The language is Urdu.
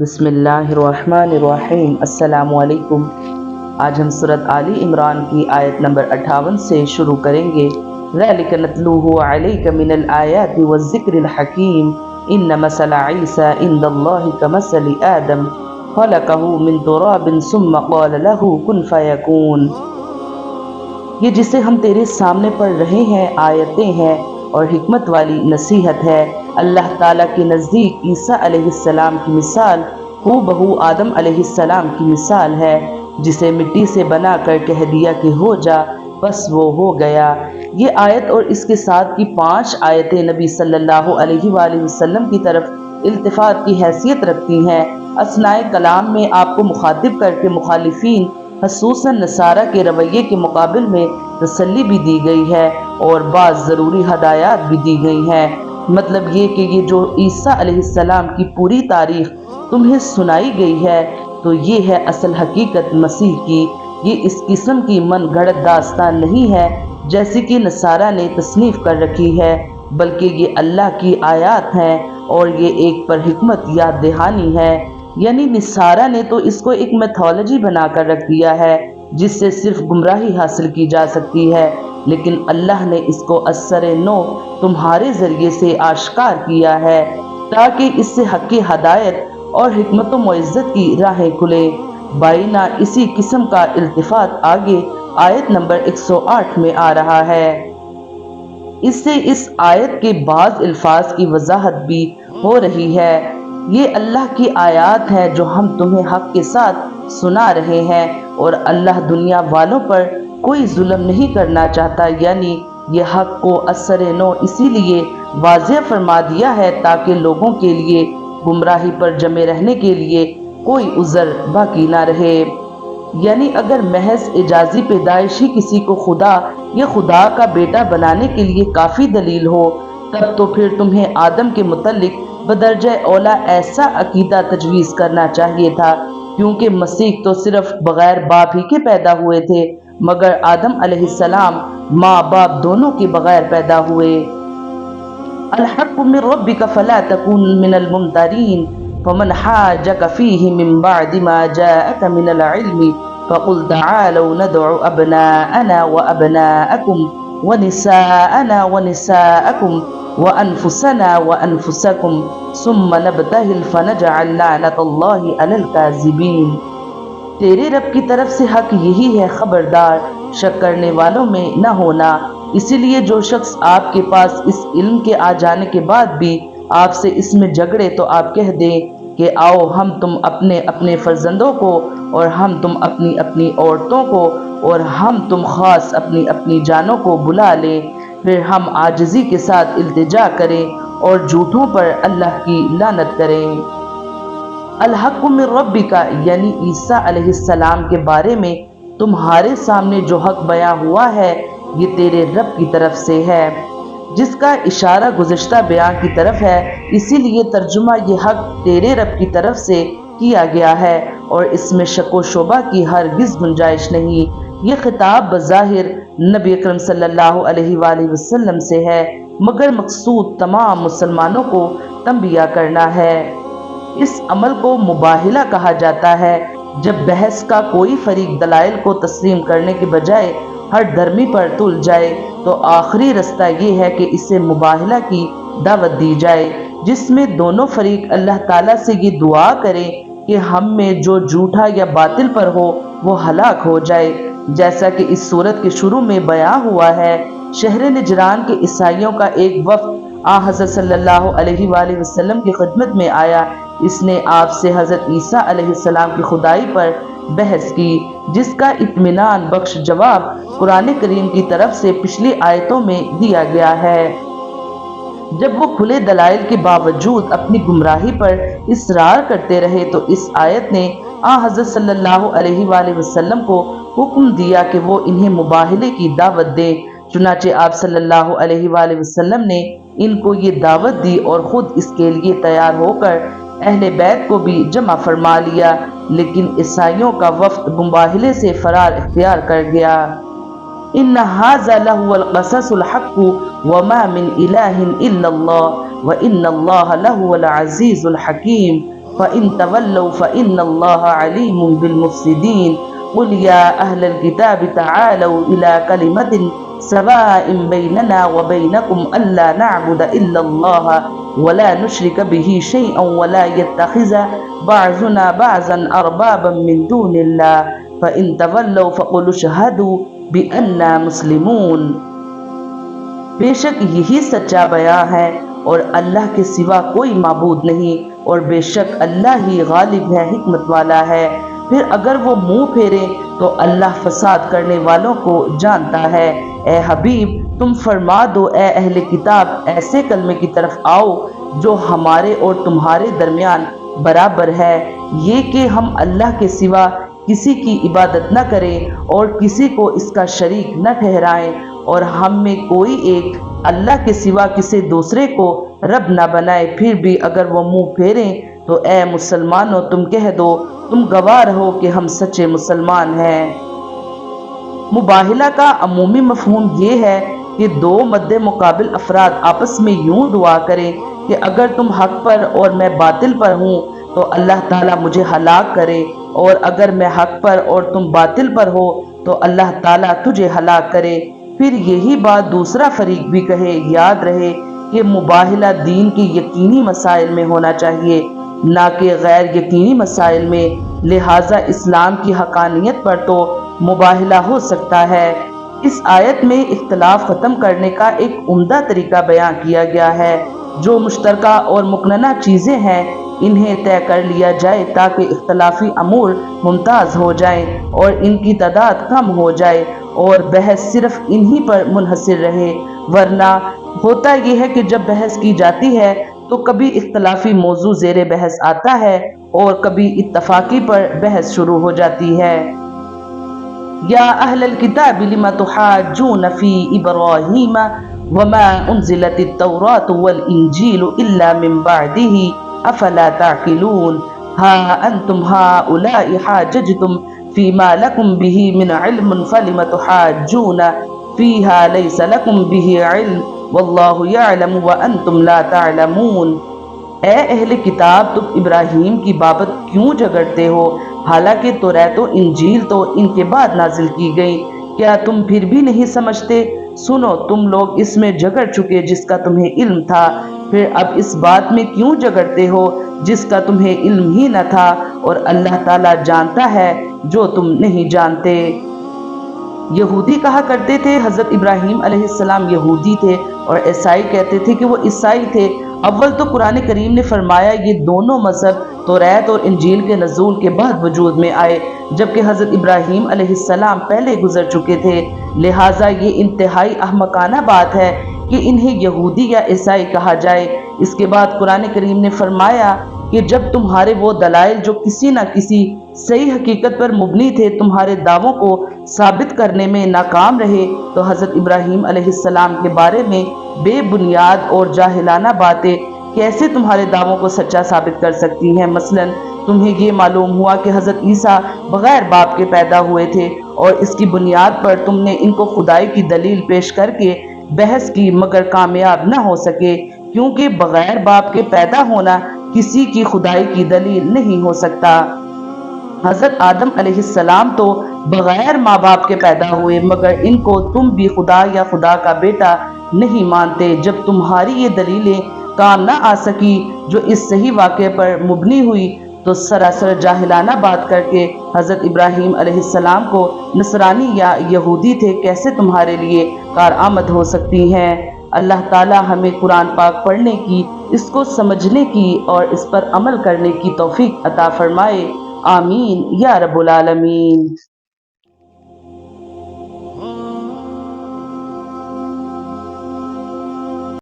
بسم اللہ الرحمن الرحیم۔ السلام علیکم۔ آج ہم سورۃ آل عمران کی آیت نمبر 58 سے شروع کریں گے۔ ذَلِكَ نَتْلُوهُ عَلَيْكَ مِنَ الْآيَاتِ وَالذِّكْرِ الْحَكِيمِ إِنَّ مَثَلَ عِيسَىٰ عِندَ اللَّهِ كَمَثَلِ آدَمَ خَلَقَهُ مِن تُرَابٍ ثُمَّ قَالَ لَهُ كُن فَيَكُونُ۔ یہ جسے ہم تیرے سامنے پڑھ رہے ہیں آیتیں ہیں اور حکمت والی نصیحت ہے۔ اللہ تعالیٰ کے نزدیک عیسیٰ علیہ السلام کی مثال ہو بہو آدم علیہ السلام کی مثال ہے، جسے مٹی سے بنا کر کہہ دیا کہ ہو جا، بس وہ ہو گیا۔ یہ آیت اور اس کے ساتھ کی 5 آیتیں نبی صلی اللہ علیہ وآلہ وسلم کی طرف التفات کی حیثیت رکھتی ہیں۔ اثناء کلام میں آپ کو مخاطب کر کے مخالفین خصوصاً نصارہ کے رویے کے مقابل میں تسلی بھی دی گئی ہے اور بعض ضروری ہدایات بھی دی گئی ہیں۔ مطلب یہ کہ یہ جو عیسیٰ علیہ السلام کی پوری تاریخ تمہیں سنائی گئی ہے تو یہ ہے اصل حقیقت مسیح کی۔ یہ اس قسم کی من گھڑت داستان نہیں ہے جیسی کہ نصارہ نے تصنیف کر رکھی ہے، بلکہ یہ اللہ کی آیات ہیں اور یہ ایک پر حکمت یاد دہانی ہے۔ یعنی نصارہ نے تو اس کو ایک میتھولوجی بنا کر رکھ دیا ہے جس سے صرف گمراہی حاصل کی جا سکتی ہے، لیکن اللہ نے اس کو اثر نو تمہارے ذریعے سے آشکار کیا ہے تاکہ اس سے حق کی ہدایت اور حکمت و معزت کی راہیں کھلے۔ بائنا اسی قسم کا التفات آگے آیت نمبر 108 میں آ رہا ہے۔ اس سے اس آیت کے بعض الفاظ کی وضاحت بھی ہو رہی ہے۔ یہ اللہ کی آیات ہیں جو ہم تمہیں حق کے ساتھ سنا رہے ہیں اور اللہ دنیا والوں پر کوئی ظلم نہیں کرنا چاہتا، یعنی یہ حق کو اثر نو اسی لیے واضح فرما دیا ہے تاکہ لوگوں کے لیے گمراہی پر جمے رہنے کے لیے کوئی عذر باقی نہ رہے۔ یعنی اگر محض اعجازی پیدائش ہی کسی کو خدا یا خدا کا بیٹا بنانے کے لیے کافی دلیل ہو، تب تو پھر تمہیں آدم کے متعلق بدرجہ اولا ایسا عقیدہ تجویز کرنا چاہیے تھا، کیونکہ مسیح تو صرف بغیر باپ ہی کے پیدا ہوئے تھے، مگر آدم علیہ السلام ماں باپ دونوں کے بغیر پیدا ہوئے۔ الحق من ربک فلا تکن من الممترین فمن حاجک فیہ من بعد ما جاءک من العلم فقل تعالوا ندع ابناءنا وابناءکم ونساءنا ونساءکم وانفسنا وانفسکم ثم نبتہل فنجعل لعنت اللہ علی الکاذبین۔ تیرے رب کی طرف سے حق یہی ہے، خبردار شک کرنے والوں میں نہ ہونا۔ اسی لیے جو شخص آپ کے پاس اس علم کے آ جانے کے بعد بھی آپ سے اس میں جھگڑے تو آپ کہہ دیں کہ آؤ ہم تم اپنے اپنے فرزندوں کو اور ہم تم اپنی اپنی عورتوں کو اور ہم تم خاص اپنی اپنی جانوں کو بلا لیں، پھر ہم عاجزی کے ساتھ التجا کریں اور جھوٹوں پر اللہ کی لعنت کریں۔ الحق من ربک یعنی عیسیٰ علیہ السلام کے بارے میں تمہارے سامنے جو حق بیان ہوا ہے یہ تیرے رب کی طرف سے ہے، جس کا اشارہ گزشتہ بیان کی طرف ہے، اسی لیے ترجمہ یہ حق تیرے رب کی طرف سے کیا گیا ہے اور اس میں شک و شبہ کی ہرگز گنجائش نہیں۔ یہ خطاب بظاہر نبی اکرم صلی اللہ علیہ وآلہ وسلم سے ہے، مگر مقصود تمام مسلمانوں کو تنبیہ کرنا ہے۔ اس عمل کو مباہلہ کہا جاتا ہے جب بحث کا کوئی فریق دلائل کو تسلیم کرنے کے بجائے ہر دھرمی پر تل جائے تو آخری رستہ یہ ہے کہ اسے مباہلہ کی دعوت دی جائے، جس میں دونوں فریق اللہ تعالیٰ سے یہ دعا کریں کہ ہم میں جو جھوٹا یا باطل پر ہو وہ ہلاک ہو جائے، جیسا کہ اس سورت کے شروع میں بیان ہوا ہے۔ شہر نجران کے عیسائیوں کا ایک وفد حضرت صلی اللہ علیہ وآلہ وسلم کی خدمت میں آیا۔ اس نے آپ سے حضرت عیسیٰ علیہ السلام کی خدائی پر بحث کی، جس کا اطمینان بخش جواب قرآن کریم کی طرف سے پچھلی آیتوں میں دیا گیا ہے۔ جب وہ کھلے دلائل کے باوجود اپنی گمراہی پر اصرار کرتے رہے تو اس آیت نے حضرت صلی اللہ علیہ وآلہ وسلم کو حکم دیا کہ وہ انہیں مباہلے کی دعوت دیں۔ چنانچہ آپ صلی اللہ علیہ وآلہ وسلم نے ان کو یہ دعوت دی اور خود اس کے لیے تیار ہو کر اہل بیت کو بھی جمع فرما لیا، لیکن عیسائیوں کا وفد مباہلے سے فرار اختیار کر گیا۔ ان ھذا لہو القصص الحق وما من الہ الا اللہ وان اللہ لہو العزیز الحکیم۔ فإن تولوا فإن الله عليم بالمفسدين قل يا أهل الكتاب تعالوا إلى كلمة سواء بيننا وبينكم ألا نعبد إلا الله ولا نشرك به شيئا ولا يتخذ بعضنا بعضا أربابا من دون الله فإن تولوا فقولوا اشهدوا بأننا مسلمون۔ بے شک یہی سچا بیان ہے اور اللہ کے سوا کوئی معبود نہیں، اور بے شک اللہ ہی غالب ہے، حکمت والا ہے۔ پھر اگر وہ منہ پھیریں تو اللہ فساد کرنے والوں کو جانتا ہے۔ اے حبیب تم فرما دو اے اہل کتاب ایسے کلمے کی طرف آؤ جو ہمارے اور تمہارے درمیان برابر ہے، یہ کہ ہم اللہ کے سوا کسی کی عبادت نہ کریں اور کسی کو اس کا شریک نہ ٹھہرائیں، اور ہم میں کوئی ایک اللہ کے سوا کسی دوسرے کو رب نہ بنائے۔ پھر بھی اگر وہ منہ پھیریں تو اے مسلمانوں تم کہہ دو تم گواہ رہو کہ ہم سچے مسلمان ہیں۔ مباہلہ کا عمومی مفہوم یہ ہے کہ دو مد مقابل افراد آپس میں یوں دعا کریں کہ اگر تم حق پر اور میں باطل پر ہوں تو اللہ تعالیٰ مجھے ہلاک کرے، اور اگر میں حق پر اور تم باطل پر ہو تو اللہ تعالیٰ تجھے ہلاک کرے۔ پھر یہی بات دوسرا فریق بھی کہے۔ یاد رہے کہ مباہلہ دین کے یقینی مسائل میں ہونا چاہیے، نہ کہ غیر یقینی مسائل میں، لہٰذا اسلام کی حقانیت پر تو مباہلہ ہو سکتا ہے۔ اس آیت میں اختلاف ختم کرنے کا ایک عمدہ طریقہ بیان کیا گیا ہے۔ جو مشترکہ اور مقننہ چیزیں ہیں انہیں طے کر لیا جائے تاکہ اختلافی امور ممتاز ہو جائیں اور ان کی تعداد کم ہو جائے اور بحث صرف انہی پر منحصر رہے، ورنہ ہوتا یہ ہے کہ جب بحث کی جاتی ہے تو کبھی اختلافی موضوع زیر بحث آتا ہے اور کبھی اتفاقی پر بحث شروع ہو جاتی ہے۔ یا اہل الکتاب لم تحاجون فی ابراہیم وما انزلت التوراۃ والانجیل الا من بعدہ افلا تعقلون ہا انتم ہؤلاء حاججتم فیما لکم بہ من علم فلم تحاجون فیہا لیس لکم بہ علم واللہ یعلم وانتم لا تعلمون۔ اے اہل کتاب تم ابراہیم کی بابت کیوں جھگڑتے ہو حالانکہ توریت و انجیل تو ان کے بعد نازل کی گئی؟ کیا تم پھر بھی نہیں سمجھتے؟ سنو تم لوگ اس میں جھگڑ چکے جس کا تمہیں علم تھا، پھر اب اس بات میں کیوں جھگڑتے ہو جس کا تمہیں علم ہی نہ تھا، اور اللہ تعالیٰ جانتا ہے جو تم نہیں جانتے۔ یہودی کہا کرتے تھے حضرت ابراہیم علیہ السلام یہودی تھے اور عیسائی کہتے تھے کہ وہ عیسائی تھے۔ اول تو قرآن کریم نے فرمایا یہ دونوں مذہب توریت اور انجیل کے نزول کے بعد وجود میں آئے، جبکہ حضرت ابراہیم علیہ السلام پہلے گزر چکے تھے، لہٰذا یہ انتہائی احمقانہ بات ہے کہ انہیں یہودی یا عیسائی کہا جائے۔ اس کے بعد قرآن کریم نے فرمایا کہ جب تمہارے وہ دلائل جو کسی نہ کسی صحیح حقیقت پر مبنی تھے تمہارے دعووں کو ثابت کرنے میں ناکام رہے تو حضرت ابراہیم علیہ السلام کے بارے میں بے بنیاد اور جاہلانہ باتیں کیسے تمہارے دعووں کو سچا ثابت کر سکتی ہیں؟ مثلاً تمہیں یہ معلوم ہوا کہ حضرت عیسیٰ بغیر باپ کے پیدا ہوئے تھے اور اس کی بنیاد پر تم نے ان کو خدائی کی دلیل پیش کر کے بحث کی مگر کامیاب نہ ہو سکے، کیونکہ بغیر باپ کے پیدا ہونا کسی کی خدائی کی دلیل نہیں ہو سکتا۔ حضرت آدم علیہ السلام تو بغیر ماں باپ کے پیدا ہوئے مگر ان کو تم بھی خدا یا خدا کا بیٹا نہیں مانتے۔ جب تمہاری یہ دلیلیں کام نہ آ سکی جو اس صحیح واقعے پر مبنی ہوئی تو سراسر جاہلانہ بات کر کے حضرت ابراہیم علیہ السلام کو نصرانی یا یہودی تھے کیسے تمہارے لیے کارآمد ہو سکتی ہیں۔ اللہ تعالی ہمیں قرآن پاک پڑھنے کی، اس کو سمجھنے کی اور اس پر عمل کرنے کی توفیق عطا فرمائے۔ آمین یا رب العالمین۔